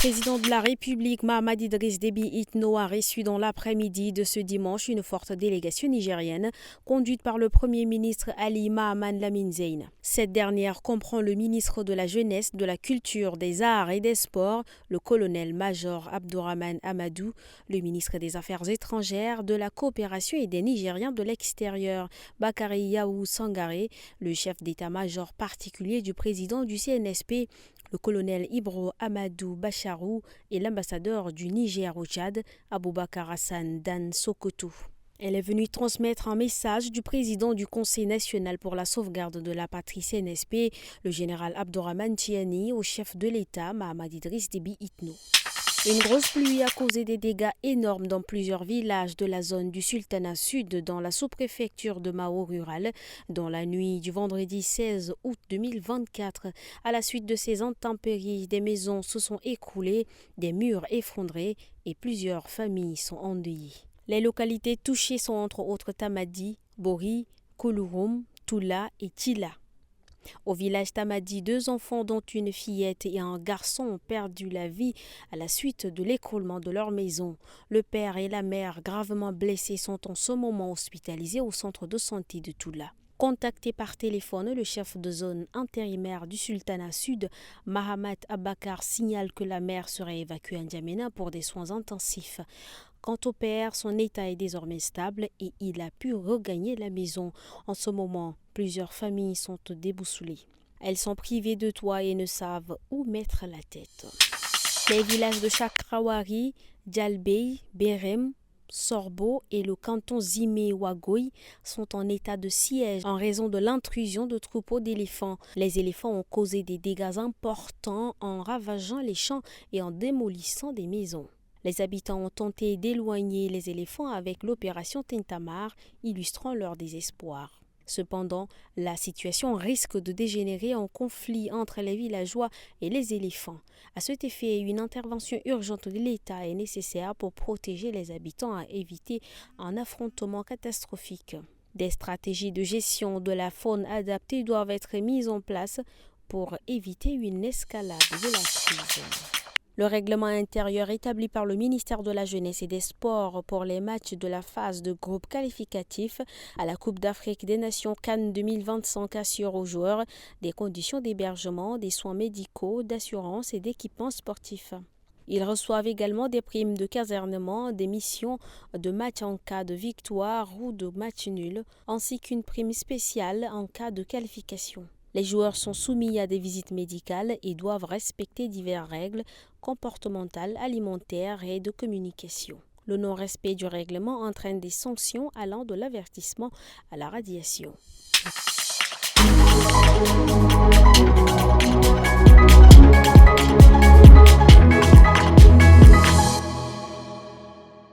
président de la République, Mahamat Idriss Déby Itno, a reçu dans l'après-midi de ce dimanche une forte délégation nigérienne conduite par le Premier ministre Ali Mahaman Lamine Zein. Cette dernière comprend le ministre de la Jeunesse, de la Culture, des Arts et des Sports, le colonel-major Abdourahmane Amadou, le ministre des Affaires étrangères, de la Coopération et des Nigériens de l'extérieur, Bakary Yahou Sangaré, le chef d'état-major particulier du président du CNSP, le colonel Ibro Amadou Bacharou et l'ambassadeur du Niger au Tchad, Aboubakar Hassan Dan Sokoto. Elle est venue transmettre un message du président du Conseil national pour la sauvegarde de la patrie CNSP, le général Abdourahmane Tiani, au chef de l'État, Mahamat Idriss Déby Itno. Une grosse pluie a causé des dégâts énormes dans plusieurs villages de la zone du Sultanat Sud dans la sous-préfecture de Mao rural dans la nuit du vendredi 16 août 2024. À la suite de ces intempéries, des maisons se sont écroulées, des murs effondrés et plusieurs familles sont endeuillées. Les localités touchées sont entre autres Tamadi, Bori, Koulouroum, Toula et Tila. Au village Tamadi, 2 enfants dont une fillette et un garçon ont perdu la vie à la suite de l'écroulement de leur maison. Le père et la mère gravement blessés sont en ce moment hospitalisés au centre de santé de Toula. Contacté par téléphone, le chef de zone intérimaire du Sultanat Sud, Mahamat Abakar, signale que la mère serait évacuée à N'Djamena pour des soins intensifs. Quant au père, son état est désormais stable et il a pu regagner la maison. En ce moment, plusieurs familles sont déboussolées. Elles sont privées de toit et ne savent où mettre la tête. Les villages de Chakrawari, Djalbey, Berem, Sorbo et le canton Zimé-Ouagoy sont en état de siège en raison de l'intrusion de troupeaux d'éléphants. Les éléphants ont causé des dégâts importants en ravageant les champs et en démolissant des maisons. Les habitants ont tenté d'éloigner les éléphants avec l'opération Tintamar, illustrant leur désespoir. Cependant, la situation risque de dégénérer en conflit entre les villageois et les éléphants. À cet effet, une intervention urgente de l'État est nécessaire pour protéger les habitants et éviter un affrontement catastrophique. Des stratégies de gestion de la faune adaptées doivent être mises en place pour éviter une escalade de la crise. Le règlement intérieur établi par le ministère de la Jeunesse et des Sports pour les matchs de la phase de groupe qualificatif à la Coupe d'Afrique des Nations CAN 2025 assure aux joueurs des conditions d'hébergement, des soins médicaux, d'assurance et d'équipements sportifs. Ils reçoivent également des primes de casernement, des missions de match en cas de victoire ou de match nul, ainsi qu'une prime spéciale en cas de qualification. Les joueurs sont soumis à des visites médicales et doivent respecter diverses règles comportementales, alimentaires et de communication. Le non-respect du règlement entraîne des sanctions allant de l'avertissement à la radiation.